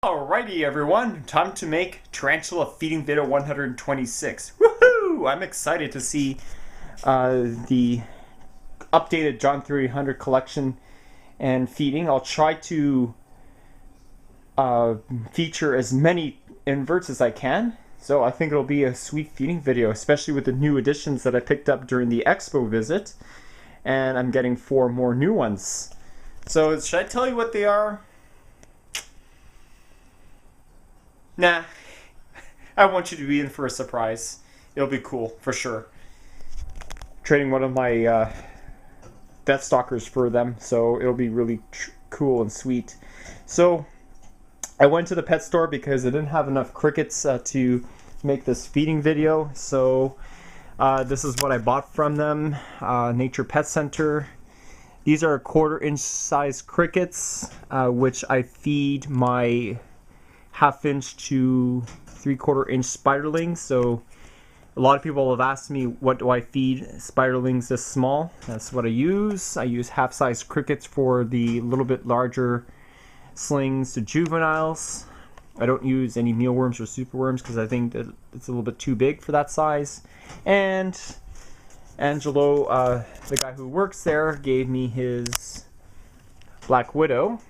Alrighty everyone, time to make tarantula feeding video 126. Woohoo! I'm excited to see the updated John 300 collection and feeding. I'll try to feature as many inverts as I can. So I think it'll be a sweet feeding video, especially with the new additions that I picked up during the expo visit. And I'm getting 4 more new ones. So should I tell you what they are? Nah, I want you to be in for a surprise. It'll be cool, for sure. Trading one of my Death Stalkers for them, so it'll be really cool and sweet. So, I went to the pet store because I didn't have enough crickets to make this feeding video. So, this is what I bought from them, Nature Pet Center. These are 1/4 inch size crickets, which I feed my 1/2 inch to 3/4 inch spiderlings. So a lot of people have asked me, what do I feed spiderlings this small? That's what I use. I use half-size crickets for the little bit larger slings to juveniles. I don't use any mealworms or superworms because I think that it's a little bit too big for that size. And Angelo, the guy who works there, gave me his Black Widow,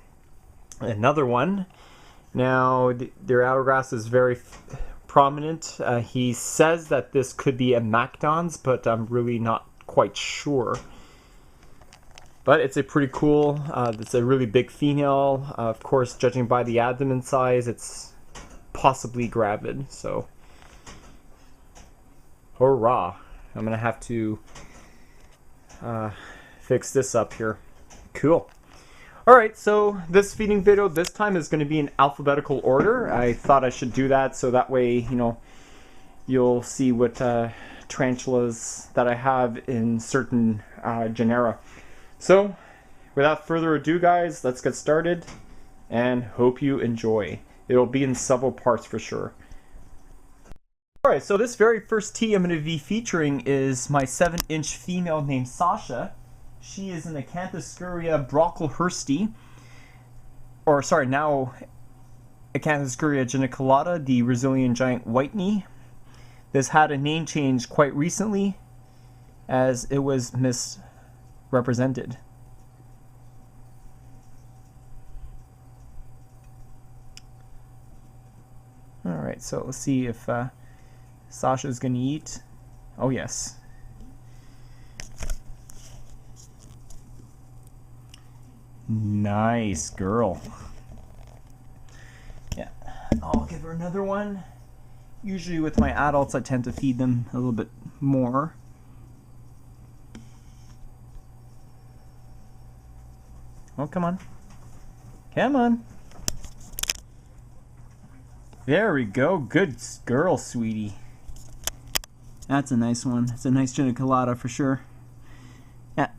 another one. Now, their hourglass is very prominent. He says that this could be a MacDon's, but I'm really not quite sure. But it's a pretty cool, it's a really big female. Of course, judging by the abdomen size, it's possibly gravid. So, hurrah. I'm going to have to fix this up here. Cool. Alright, so this feeding video this time is going to be in alphabetical order. I thought I should do that so that way, you know, you'll see what tarantulas that I have in certain genera. So, without further ado guys, let's get started and hope you enjoy. It'll be in several parts for sure. Alright, so this very first tea I'm going to be featuring is my 7-inch female named Sasha. She is an Acanthoscurria brocklehursti, or sorry, now Acanthoscurria geniculata, the Brazilian giant white knee. This had a name change quite recently as it was misrepresented. Alright, so let's see if Sasha's gonna eat. Oh yes. Nice girl. Yeah, I'll give her another one. Usually with my adults I tend to feed them a little bit more. Oh, come on. Come on. There we go. Good girl, sweetie. That's a nice one. It's a nice geniculata for sure. Yeah.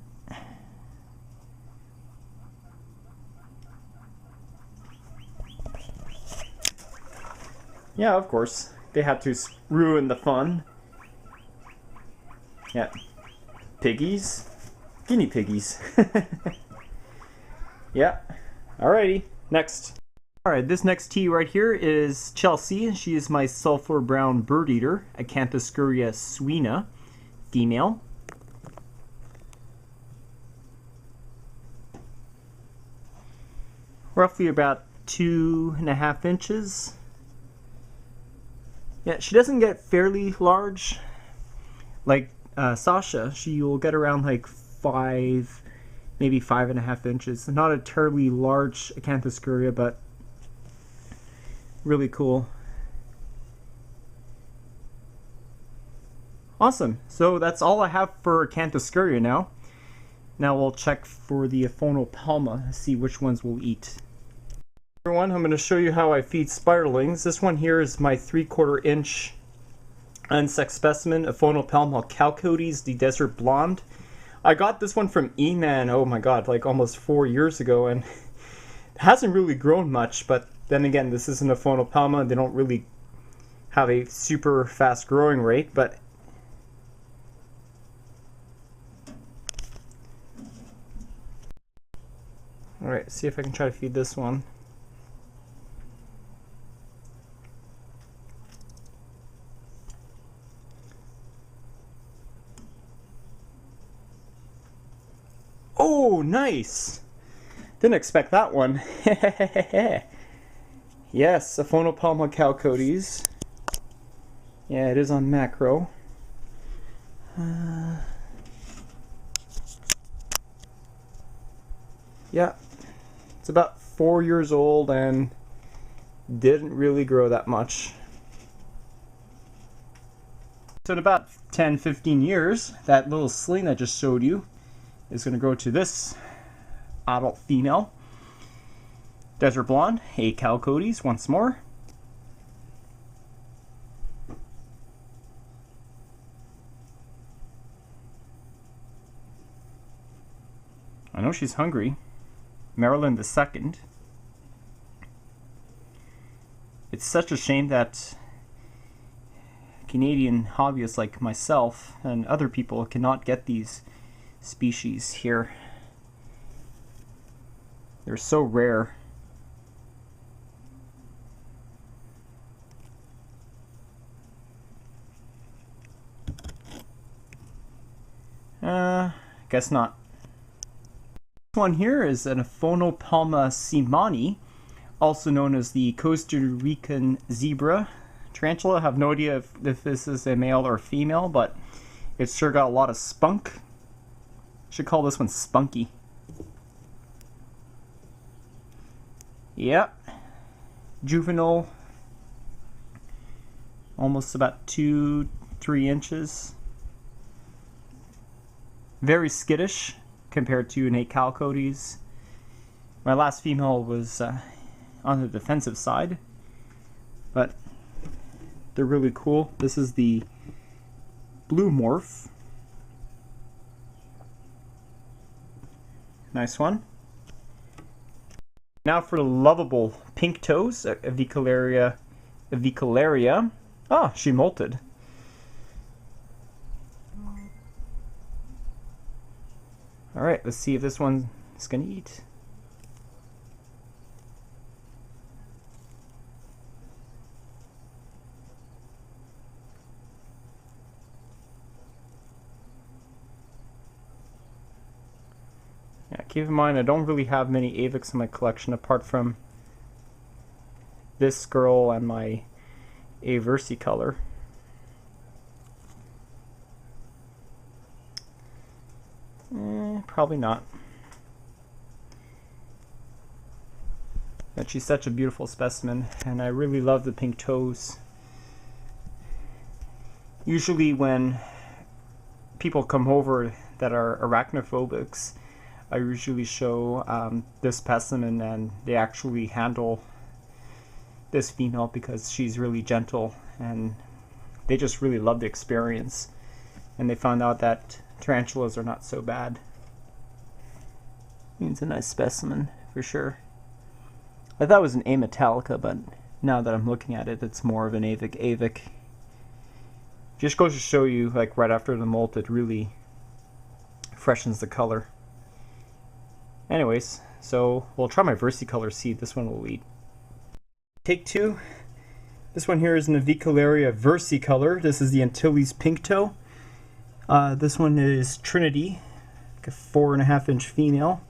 Yeah, of course. They had to ruin the fun. Yeah. Piggies? Guinea piggies. Yeah. Alrighty. Next. Alright, this next tea right here is Chelsea. She is my sulfur brown bird eater, Acanthoscurria suina, female. Roughly about 2.5 inches. Yeah, she doesn't get fairly large like Sasha. She will get around like 5, maybe 5.5 inches. Not a terribly large Acanthoscurria, but really cool. Awesome. So that's all I have for Acanthoscurria now. Now we'll check for the Aphonopelma, see which ones we'll eat. Everyone, I'm going to show you how I feed spiderlings. This one here is my 3/4 inch unsexed specimen, Aphonopelma chalcodes, the desert blonde. I got this one from E-Man, oh my god, like almost 4 years ago, and it hasn't really grown much, but then again, this is an Aphonopelma. They don't really have a super fast growing rate, but alright, see if I can try to feed this one. Oh, nice! Didn't expect that one. Yes, Aphonopelma chalcodes. Yeah, it is on macro. Yeah, it's about 4 years old and didn't really grow that much. So in about 10-15 years, that little sling I just showed you is going to grow to this adult female. Desert blonde, a chalcodes once more. I know she's hungry. Maryland II. It's such a shame that Canadian hobbyists like myself and other people cannot get these species here. They're so rare. Guess not. This one here is an Aphonopelma seemanni, also known as the Costa Rican zebra tarantula. I have no idea if this is a male or female, but it's sure got a lot of spunk. Should call this one spunky. Yep. Juvenile. Almost about 2-3 inches. Very skittish compared to an chalcodes. My last female was on the defensive side, but they're really cool. This is the blue morph. Nice one. Now for the lovable pink toes, Avicularia. Ah, she molted. Alright, let's see if this one is going to eat. Yeah, keep in mind I don't really have many Avics in my collection apart from this girl and my versicolor. Probably not. But she's such a beautiful specimen, and I really love the pink toes. Usually when people come over that are arachnophobics, I usually show this specimen, and they actually handle this female because she's really gentle, and they just really love the experience, and they found out that tarantulas are not so bad. It's a nice specimen for sure. I thought it was an ametallica, but now that I'm looking at it, it's more of an avic. Just goes to show you, like right after the molt, it really freshens the color. Anyways, so we'll try my versicolor seed. This one will eat. Take two. This one here is an Avicularia versicolor. This is the Antilles Pinktoe. This one is Trinity, like a 4.5-inch female.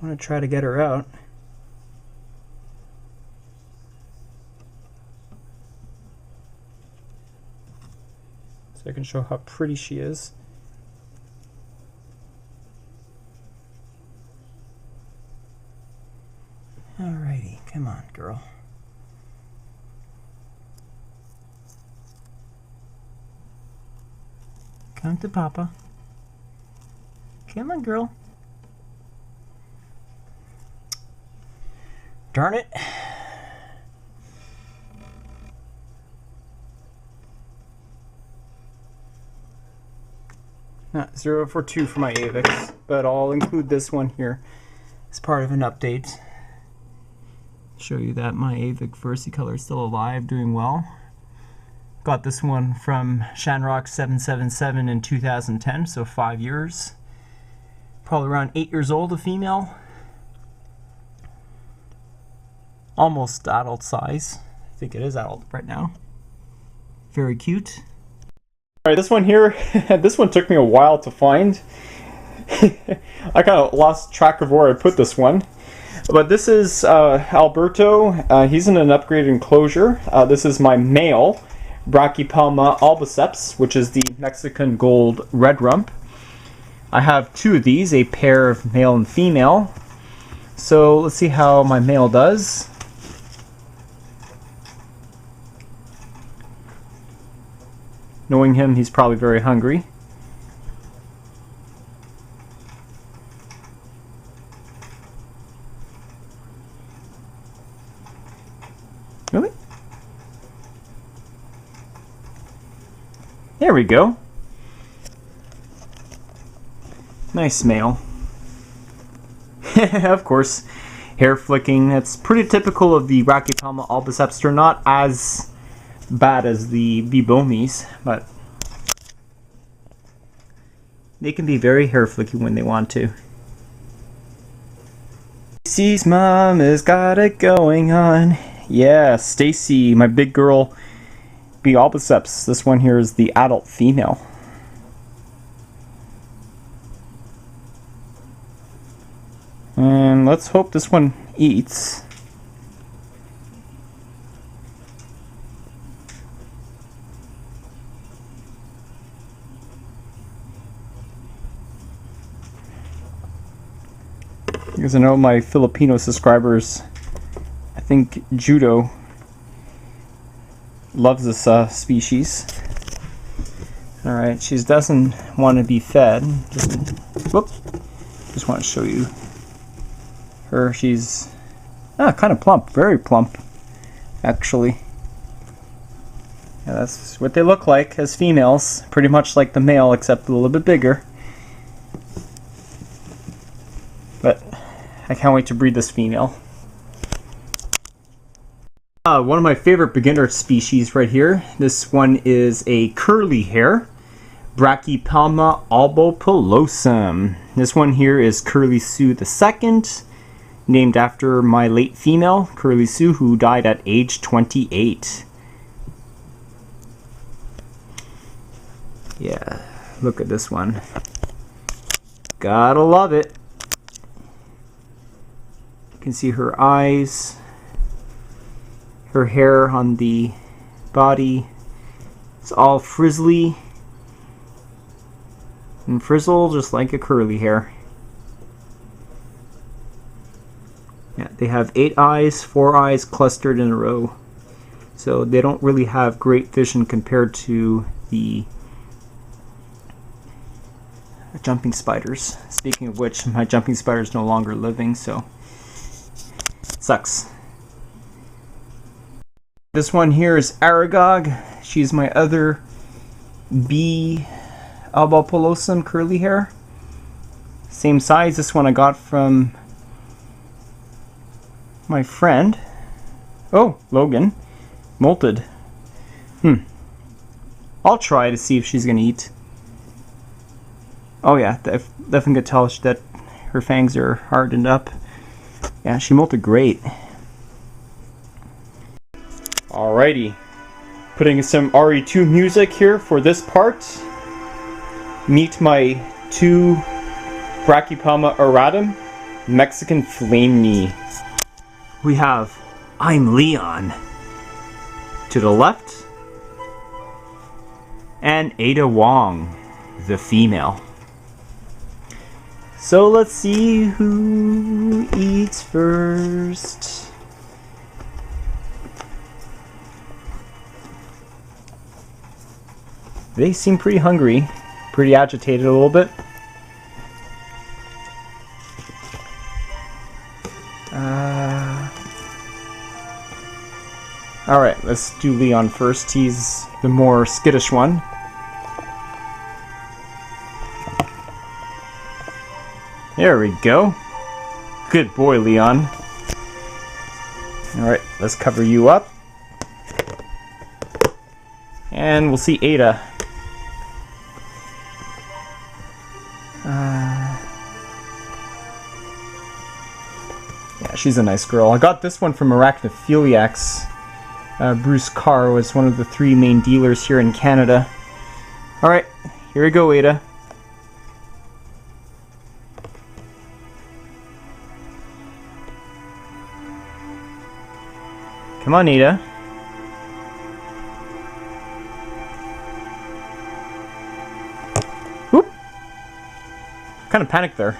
I'm going to try to get her out. So I can show how pretty she is. Alrighty, come on, girl. Come to Papa. Come on, girl. Darn it. Not 0 for 2 for my Avics, but I'll include this one here as part of an update. Show you that my Avic versicolor is still alive, doing well. Got this one from Shanrock 777 in 2010, so 5 years. Probably around 8 years old, a female. Almost adult size. I think it is adult right now. Very cute. Alright, this one here, this one took me a while to find. I kind of lost track of where I put this one. But this is Alberto. He's in an upgraded enclosure. This is my male Brachypelma albiceps, which is the Mexican gold red rump. I have two of these, a pair of male and female. So let's see how my male does. Knowing him, he's probably very hungry. Really? There we go. Nice male. Of course, hair flicking. That's pretty typical of the Brachypelma albiceps. They're not as bad as the beauties, but they can be very hair flicky when they want to. Stacy's mom has got it going on. Yeah, Stacy, my big girl B albiceps. This one here is the adult female. And let's hope this one eats. Because I know my Filipino subscribers, I think Judo loves this species. Alright, she doesn't want to be fed. Whoops. Just want to show you her. She's kind of plump, very plump, actually. Yeah, that's what they look like as females, pretty much like the male, except a little bit bigger. But I can't wait to breed this female. One of my favorite beginner species right here. This one is a curly hair, Brachypelma albopilosum. This one here is Curly Sue II, named after my late female, Curly Sue, who died at age 28. Yeah, look at this one. Gotta love it. You can see her eyes, her hair on the body. It's all frizzly and frizzled just like a curly hair. Yeah, they have 8 eyes, 4 eyes clustered in a row. So they don't really have great vision compared to the jumping spiders. Speaking of which, my jumping spider is no longer living, so sucks. This one here is Aragog. She's my other B albopilosum curly hair. Same size. This one I got from my friend. Oh, Logan. Molted. I'll try to see if she's gonna eat. Oh yeah, definitely could tell that her fangs are hardened up. Yeah, she molted great. Alrighty, putting some RE2 music here for this part. Meet my 2 Brachypelma auratum, Mexican flame knee. We have I'm Leon to the left, and Ada Wong, the female. So let's see who eats first. They seem pretty hungry, pretty agitated a little bit. Alright, let's do Leon first. He's the more skittish one. There we go. Good boy, Leon. Alright, let's cover you up. And we'll see Ada. Yeah, she's a nice girl. I got this one from Arachnophiliacs. Bruce Carr was one of the 3 main dealers here in Canada. Alright, here we go, Ada. Come on, Ada. Whoop! Kind of panicked there.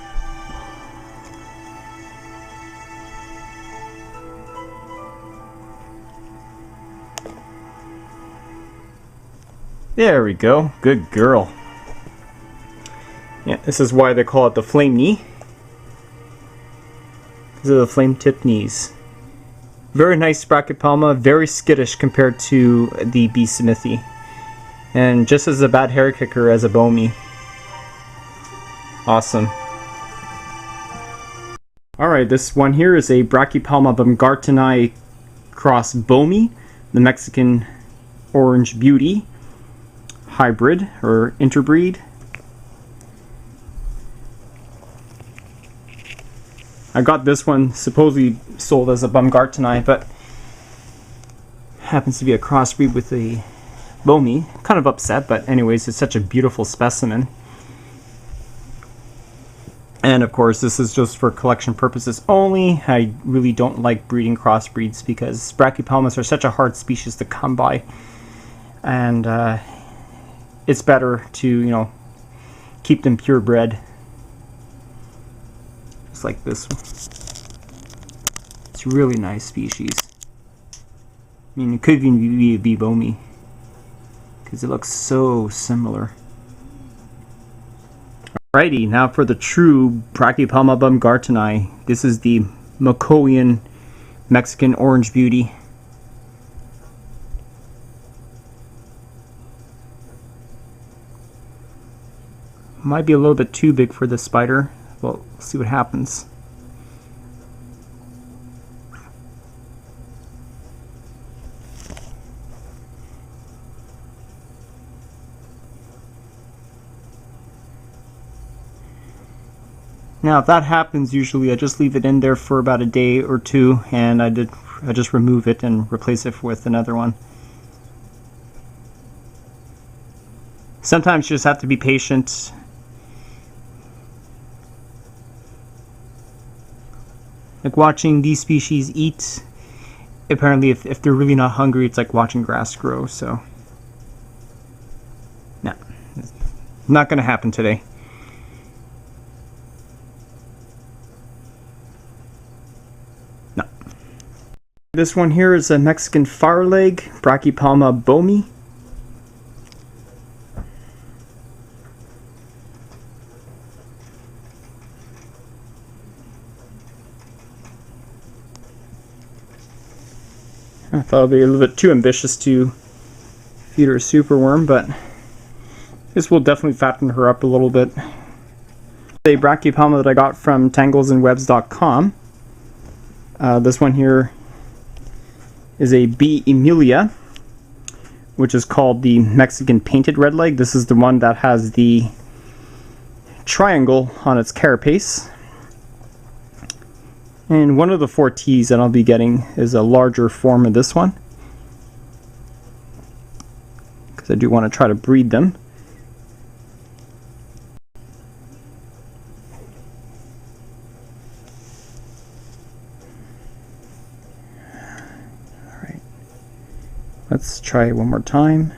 There we go. Good girl. Yeah, this is why they call it the flame knee. These are the flame-tipped knees. Very nice Brachypelma, very skittish compared to the B. smithi. And just as a bad hair kicker as a boehmei. Awesome. Alright, this one here is a Brachypelma baumgarteni cross boehmei, the Mexican orange beauty hybrid or interbreed. I got this one supposedly sold as a baumgarteni, but happens to be a crossbreed with a boehmei. Kind of upset, but anyways, it's such a beautiful specimen. And of course, this is just for collection purposes only. I really don't like breeding crossbreeds because Brachypelmas are such a hard species to come by, and it's better to, you know, keep them purebred. Just like this one. It's a really nice species. I mean, it could even be a B. boehmei because it looks so similar. Alrighty, now for the true Brachypelma baumgarteni. This is the Macoian Mexican orange beauty. Might be a little bit too big for this spider. Well, we'll see what happens. Now, if that happens, usually I just leave it in there for about a day or two, and I just remove it and replace it with another one. Sometimes you just have to be patient. Like watching these species eat, apparently if they're really not hungry, it's like watching grass grow, so no, not gonna happen today. No. This one here is a Mexican fireleg, Brachypelma boehmei. I thought it would be a little bit too ambitious to feed her a superworm, but this will definitely fatten her up a little bit. A Brachypelma that I got from tanglesandwebs.com. This one here is a B. emilia, which is called the Mexican painted redleg. This is the one that has the triangle on its carapace. And one of the 4 T's that I'll be getting is a larger form of this one, because I do want to try to breed them. Alright, let's try it one more time.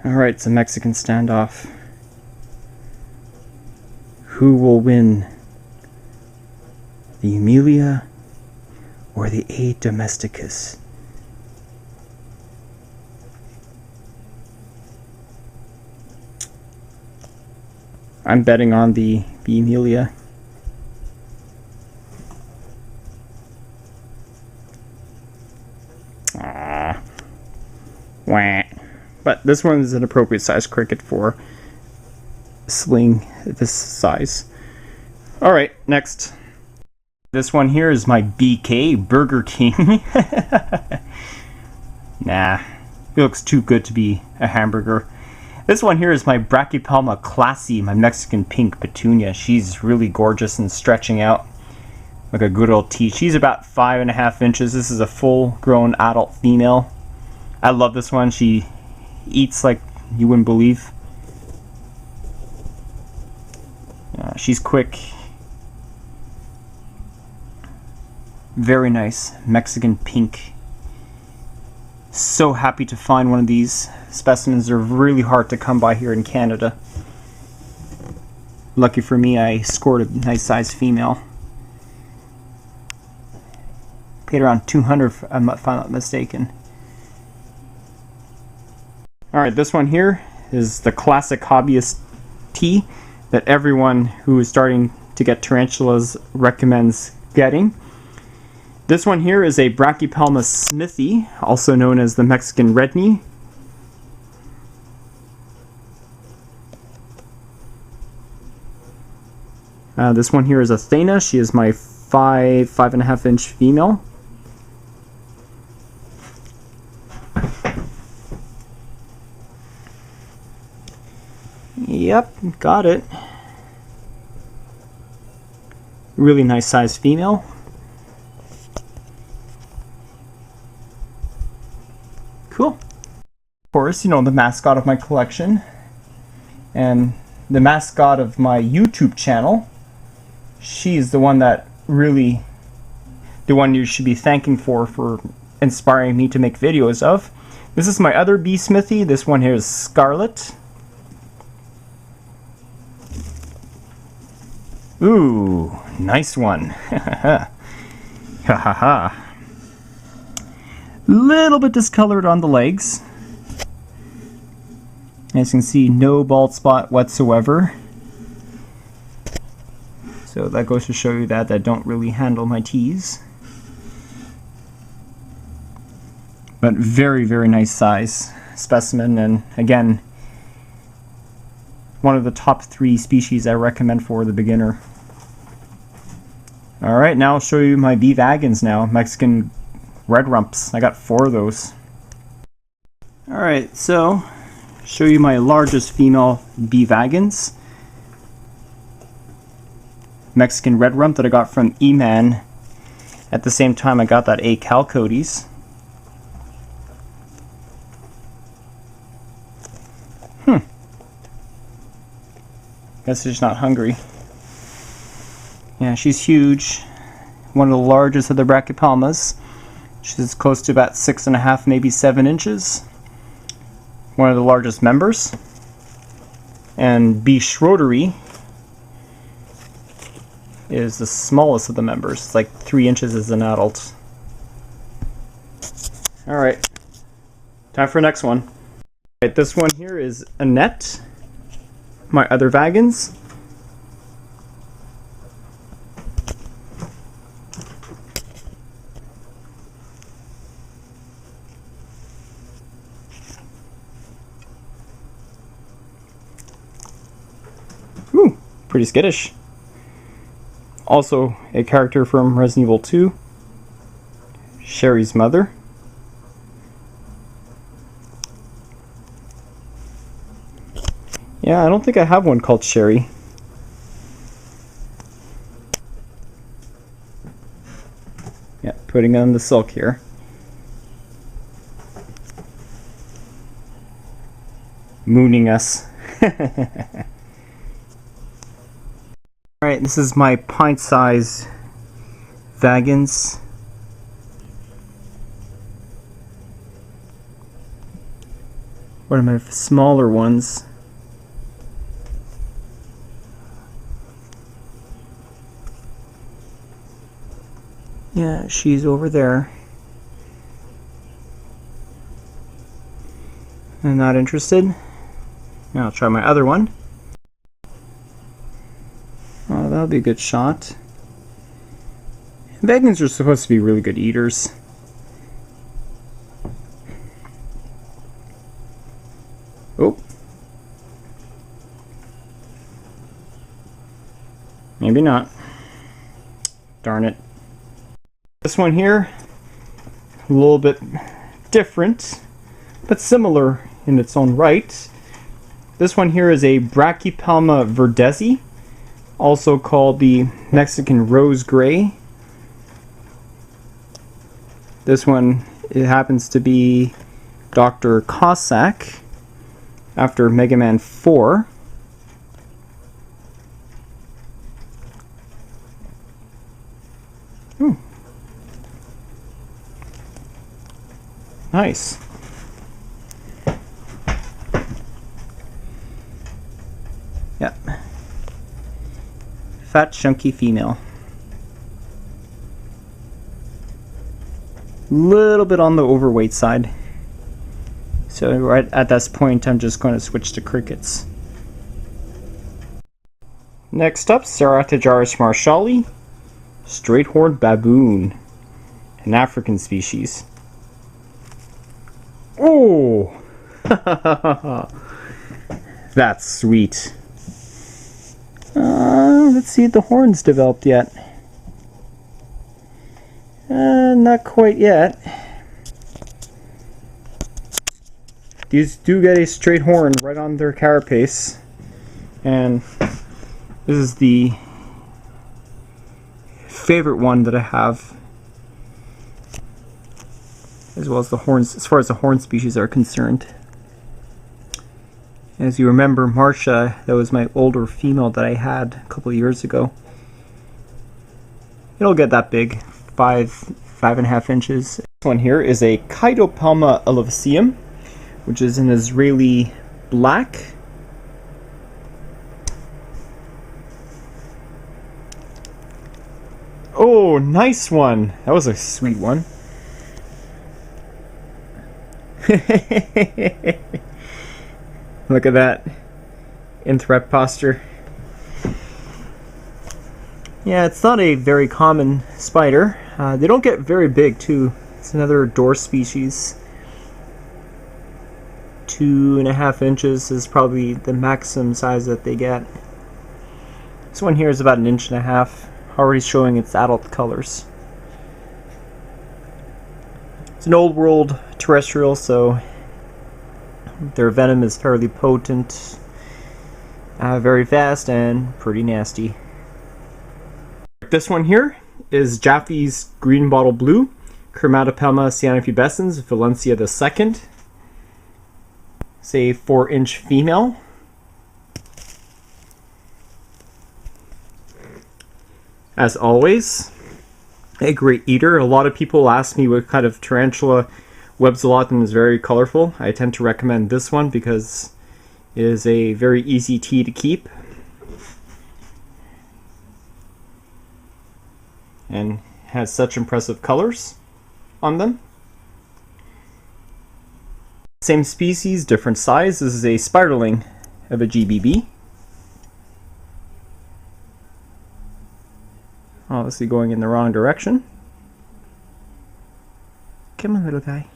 Alright, it's a Mexican standoff. Who will win? The Emilia or the A. domesticus? I'm betting on the B. emilia. Ah, wah. But this one is an appropriate size cricket for a sling this size. Alright, next. This one here is my BK, Burger King. Nah, it looks too good to be a hamburger. This one here is my Brachypelma classy, my Mexican pink petunia. She's really gorgeous and stretching out like a good old tea. She's about 5.5 inches. This is a full-grown adult female. I love this one. She eats like you wouldn't believe. She's quick. Very nice. Mexican pink. So happy to find one of these specimens. They're really hard to come by here in Canada. Lucky for me, I scored a nice size female. Paid around $200 if I'm not mistaken. Alright, this one here is the classic hobbyist tea that everyone who is starting to get tarantulas recommends getting. This one here is a Brachypelma smithi, also known as the Mexican red knee. This one here is Athena. She is my 5.5 inch female. Yep, got it. Really nice sized female. Cool. Of course, you know, the mascot of my collection and the mascot of my YouTube channel. She's the one that really, the one you should be thanking for inspiring me to make videos of. This is my other bee smithy. This one here is Scarlet. Ooh, nice one. Ha ha ha. Little bit discolored on the legs. As you can see, no bald spot whatsoever. So that goes to show you that I don't really handle my teas. But very, very nice size specimen, and again, one of the top 3 species I recommend for the beginner. Alright, now I'll show you my B. vagans now, Mexican red rumps. I got 4 of those. Alright, so show you my largest female B. vagans. Mexican red rump that I got from E-Man. At the same time I got that A. chalcodes. Guess she's not hungry. Yeah, she's huge. One of the largest of the Brachypelmas. She's close to about 6.5, maybe 7 inches. One of the largest members. And B. schroederi is the smallest of the members. It's like 3 inches as an adult. Alright, time for the next one. Alright, this one here is Annette, my other vagans. Ooh, pretty skittish. Also a character from Resident Evil 2, Sherry's mother. Yeah, I don't think I have one called Sherry. Yeah, putting on the silk here. Mooning us. Alright, this is my pint-size vagans. One of my smaller ones. Yeah, she's over there. I'm not interested. Now I'll try my other one. Oh, that'll be a good shot. Vegans are supposed to be really good eaters. Oh. Maybe not. Darn it. This one here, a little bit different, but similar in its own right. This one here is a Brachypelma verdezi, also called the Mexican rose gray. This one, it happens to be Dr. Cossack after Mega Man 4. Ooh. Nice. Yep. Fat, chunky female. Little bit on the overweight side. So right at this point, I'm just going to switch to crickets. Next up, Ceratojaris marshalli, straight-horned baboon, an African species. Oh! That's sweet. Let's see if the horn's developed yet. Not quite yet. These do get a straight horn right on their carapace. And this is the favorite one that I have, as well as the horns, as far as the horn species are concerned. As you remember, Marcia, that was my older female that I had a couple of years ago. It'll get that big, 5.5 inches. This one here is a Chaetopelma elavium, which is an Israeli black. Oh, nice one. That was a sweet one. Look at that. In threat posture. Yeah, it's not a very common spider. They don't get very big, too. It's another door species. 2.5 inches is probably the maximum size that they get. This one here is about 1.5 inches, already showing its adult colors. It's an old world terrestrial, so their venom is fairly potent, very fast, and pretty nasty. This one here is Jaffe's green bottle blue, Chromatopelma cyanopubescens, Valencia II. It's a 4-inch female. As always, a great eater. A lot of people ask me what kind of tarantula webs a lot and is very colorful. I tend to recommend this one because it is a very easy tea to keep and has such impressive colors on them. Same species, different size. This is a spiderling of a GBB. Obviously going in the wrong direction. Come on, little guy.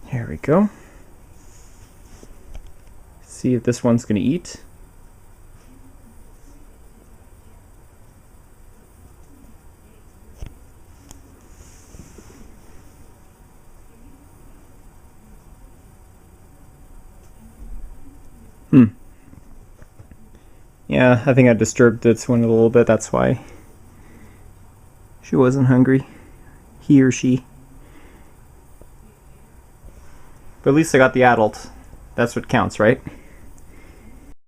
Here we go. See if this one's going to eat. Yeah, I think I disturbed this one a little bit, that's why. She wasn't hungry. He or she. But at least I got the adult. That's what counts, right?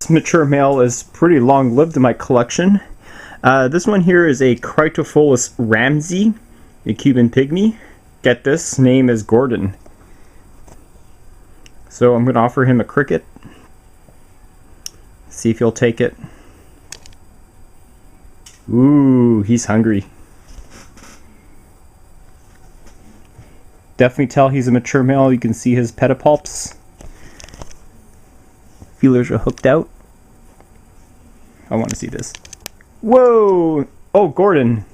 This mature male is pretty long-lived in my collection. This one here is a Cryptopholus ramsey, a Cuban pygmy. Get this, name is Gordon. So I'm going to offer him a cricket. See if he'll take it. Ooh, he's hungry. Definitely tell he's a mature male. You can see his pedipalps. Feelers are hooked out. I want to see this. Whoa! Oh, Gordon.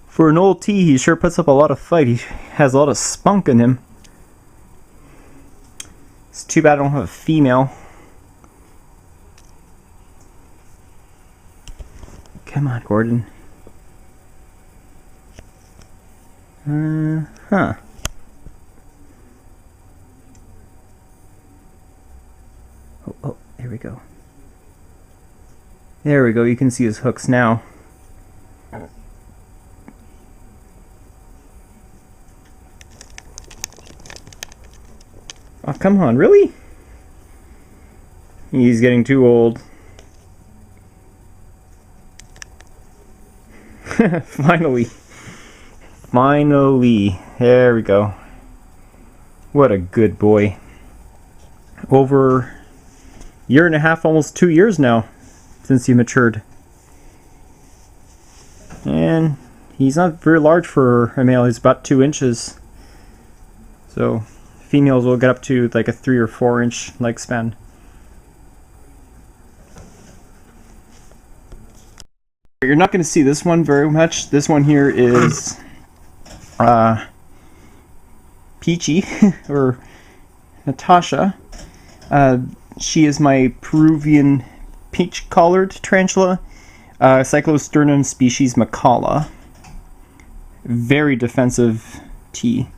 For an old T, he sure puts up a lot of fight. He has a lot of spunk in him. It's too bad I don't have a female. Come on, Gordon. Huh. Oh, there we go. There we go, you can see his hooks now. Oh, come on, really? He's getting too old. Finally. Finally. There we go. What a good boy. Over a year and a half, almost 2 years now, since he matured. And he's not very large for a male. He's about 2 inches. So females will get up to like a 3 or 4 inch leg span. You're not going to see this one very much. This one here is Peachy, or Natasha. She is my Peruvian peach-collared tarantula, Cyclosternum species Macala. Very defensive T.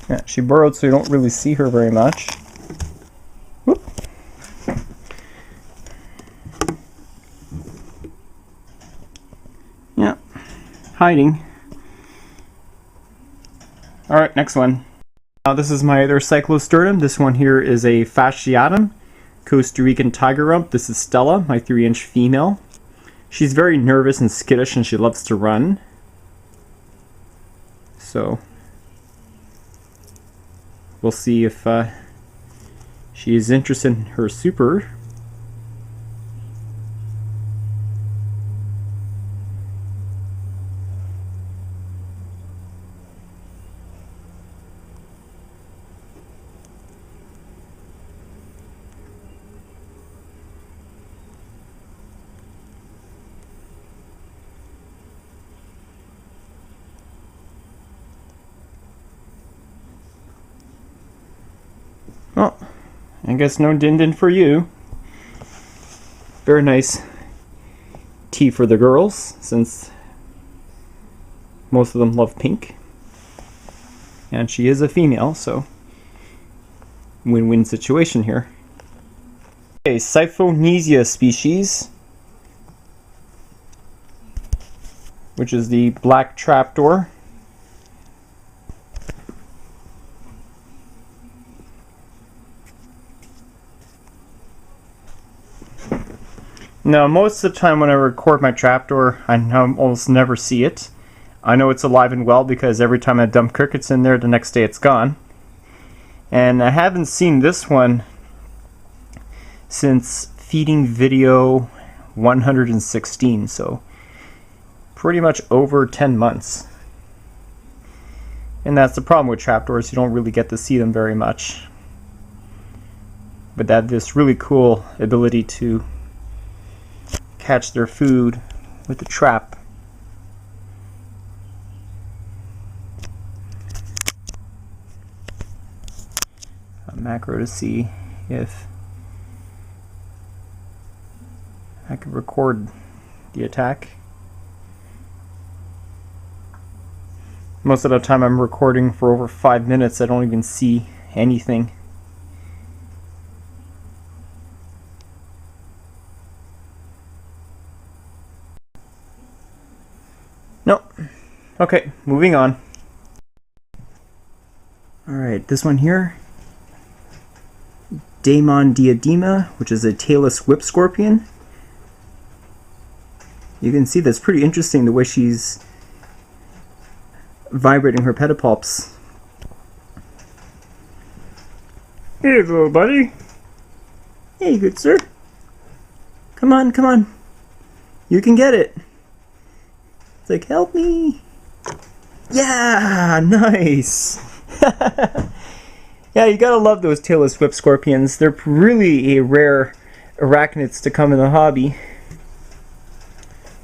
Yeah, she burrowed, so you don't really see her very much. Whoop. Yeah, hiding. Alright, next one. This is my other Cyclosternum. This one here is a fasciatum, Costa Rican tiger rump. This is Stella, my 3-inch female. She's very nervous and skittish, and she loves to run. So we'll see if she is interested in her super. Well, I guess no din-din for you. Very nice tea for the girls, since most of them love pink. And she is a female, so win-win situation here. Okay, Siphonesia species, which is the black trapdoor. Now, most of the time when I record my trapdoor, I almost never see it. I know it's alive and well because every time I dump crickets in there, the next day it's gone. And I haven't seen this one since feeding video 116, so pretty much over 10 months. And that's the problem with trapdoors, you don't really get to see them very much. But they have this really cool ability to catch their food with the trap. A macro to see if I can record the attack. Most of the time I'm recording for over 5 minutes, I don't even see anything. Nope. Okay, moving on. Alright, this one here, Daemon diadema, which is a tailless whip scorpion. You can see that's pretty interesting the way she's vibrating her pedipalps. Hey, little buddy. Hey, good sir. Come on, come on. You can get it. It's like, help me. Yeah, nice. Yeah, you gotta love those tailless whip scorpions. They're really a rare arachnids to come in the hobby.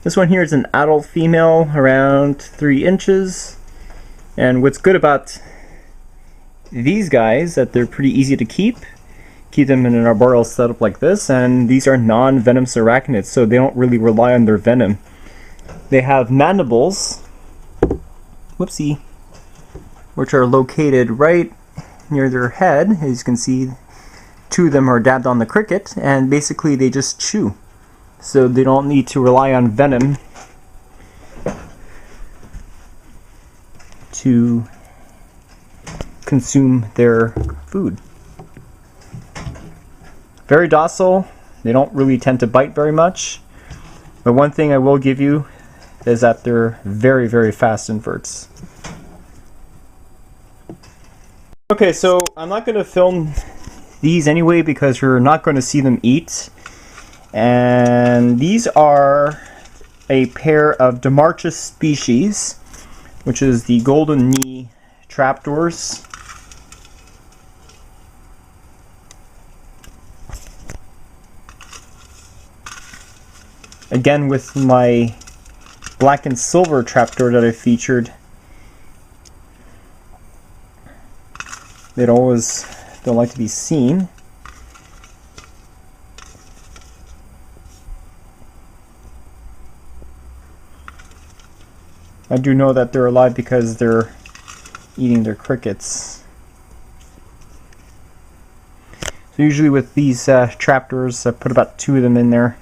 This one here is an adult female, around 3 inches. And what's good about these guys that they're pretty easy to keep. Keep them in an arboreal setup like this, and these are non-venomous arachnids, so they don't really rely on their venom. They have mandibles, whoopsie, which are located right near their head. As you can see, 2 of them are dabbed on the cricket, and basically they just chew. So they don't need to rely on venom to consume their food. Very docile. They don't really tend to bite very much. But one thing I will give you is that they're very, very fast inverts. Okay, so I'm not going to film these anyway because you're not going to see them eat. And these are a pair of Demarchus species, which is the golden knee trapdoors. Again, with my black and silver trapdoor that I featured, they always don't like to be seen. I do know that they're alive because they're eating their crickets. So usually with these trapdoors, I put about 2 of them in there.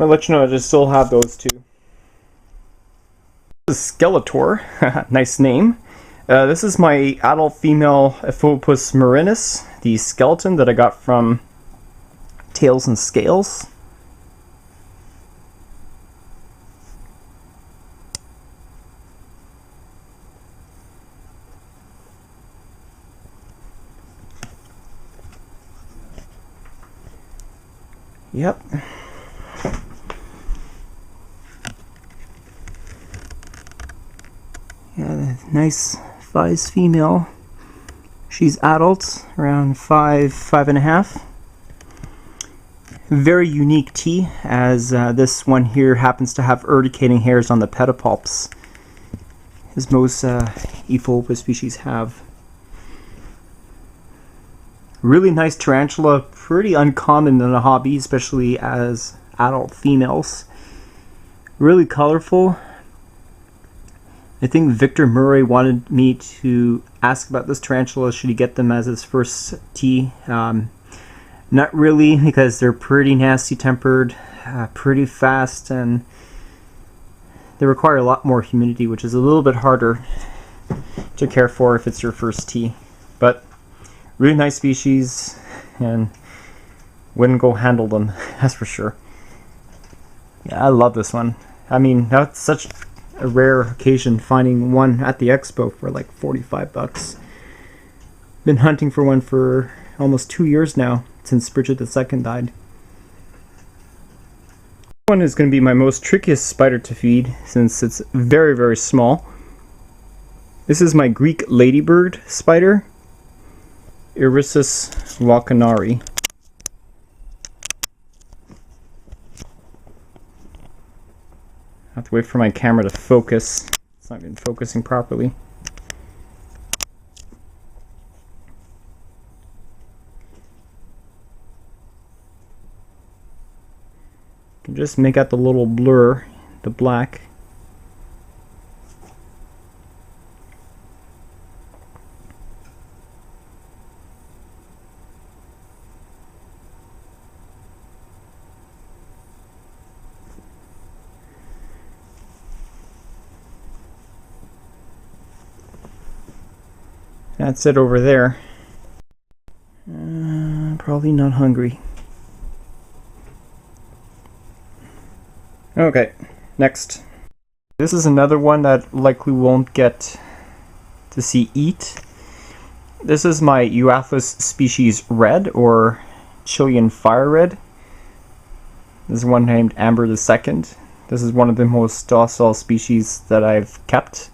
I'll let you know that I still have those 2. This is Skeletor, nice name. This is my adult female Ephopus marinus, the skeleton that I got from Tails and Scales. Yep. Yeah, nice size female. She's adult, around 5.5. Very unique tea, as this one here happens to have urticating hairs on the pedipalps, as most Euphalopus species have. Really nice tarantula, pretty uncommon in the hobby, especially as adult females. Really colorful. I think Victor Murray wanted me to ask about this tarantula, should he get them as his first tea. Not really, because they're pretty nasty tempered, pretty fast, and they require a lot more humidity, which is a little bit harder to care for if it's your first tea. But really nice species, and wouldn't go handle them, that's for sure. Yeah, I love this one. I mean, that's such a rare occasion finding one at the expo for like 45 bucks. Been hunting for one for almost 2 years now, since Bridget II died. This one is going to be my most trickiest spider to feed, since it's very, very small. This is my Greek ladybird spider, Irisus walkenari. I have to wait for my camera to focus. It's not even focusing properly. You can just make out the little blur, the black. That's it over there. Probably not hungry. Okay, next. This is another one that likely won't get to see eat. This is my Euathlus species red, or Chilean fire red. This is one named Amber II. This is one of the most docile species that I've kept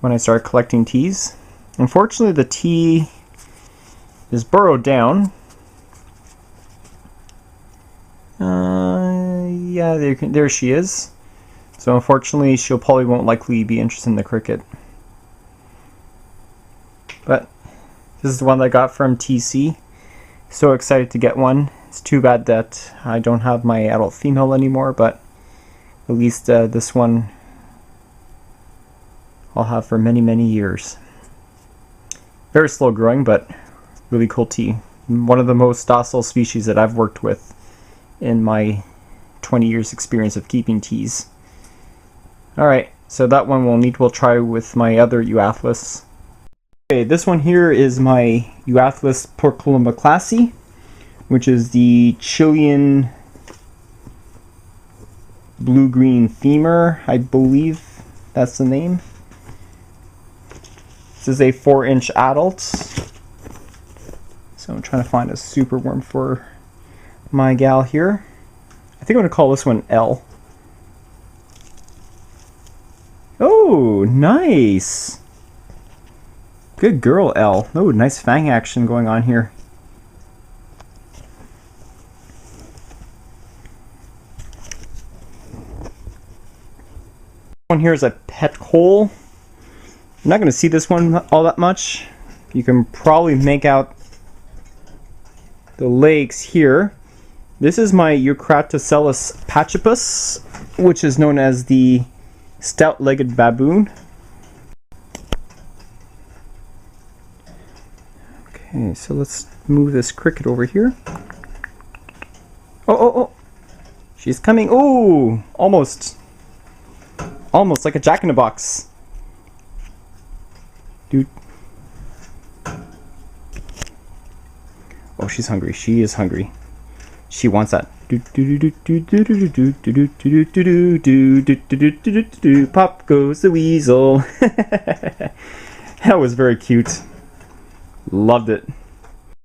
when I started collecting teas. Unfortunately, the tea is burrowed down, Yeah, there she is. So unfortunately, she'll probably won't likely be interested in the cricket. But this is the one that I got from TC. So excited to get one. It's too bad that I don't have my adult female anymore, but at least this one I'll have for many, many years. Very slow growing, but really cool tea. One of the most docile species that I've worked with in my 20 years experience of keeping teas. Alright, so that one we'll try with my other Euathlus. Okay, this one here is my Euathlus porculum classi, which is the Chilean blue-green femur, I believe that's the name. This is a 4-inch adult. So I'm trying to find a super worm for my gal here. I think I'm going to call this one L. Oh, nice! Good girl, L. Oh, nice fang action going on here. One here is a pet hole. I'm not going to see this one all that much. You can probably make out the legs here. This is my Eucratocellus pachypus, which is known as the stout-legged baboon. Okay, so let's move this cricket over here. Oh! She's coming. Oh, almost like a jack-in-the-box. Dude. Oh, she's hungry. She is hungry. She wants that. Pop goes the weasel. That was very cute. Loved it.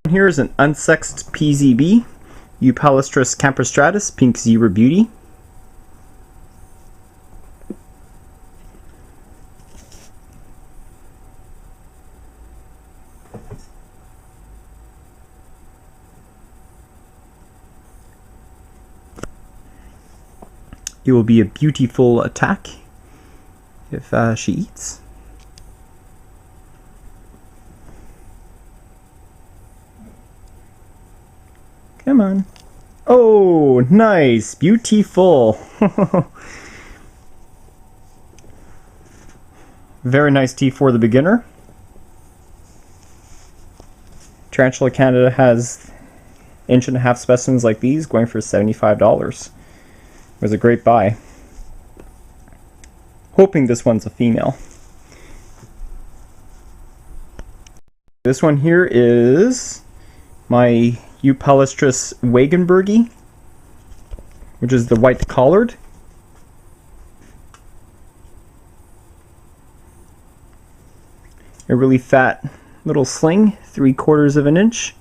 Here is an unsexed PZB, Eupalaestrus camperstratus, pink zebra beauty. It will be a beautiful attack if she eats. Come on. Oh, nice. Beautiful. Very nice tea for the beginner. Tarantula Canada has 1.5-inch specimens like these going for $75. It was a great buy. Hoping this one's a female. This one here is my Eupalaestrus wagenbergi, which is the white collared. A really fat little sling, 3/4 of an inch.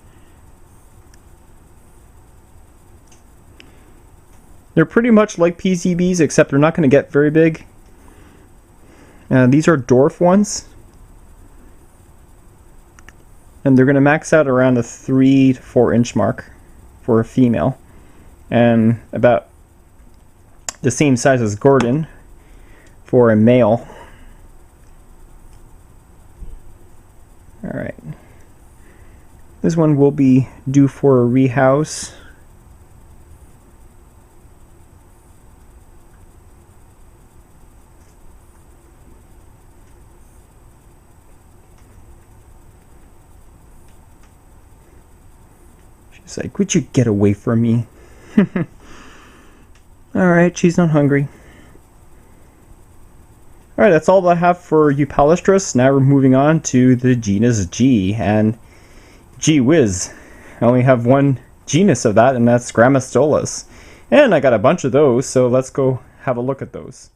They're pretty much like PZBs, except they're not going to get very big. These are dwarf ones. And they're going to max out around the 3 to 4 inch mark for a female. And about the same size as Gordon for a male. Alright. This one will be due for a rehouse. She's like, would you get away from me? Alright, she's not hungry. Alright, that's all I have for Eupalaestrus. Now we're moving on to the genus G. And gee whiz, I only have one genus of that, and that's Grammostolas. And I got a bunch of those, so let's go have a look at those.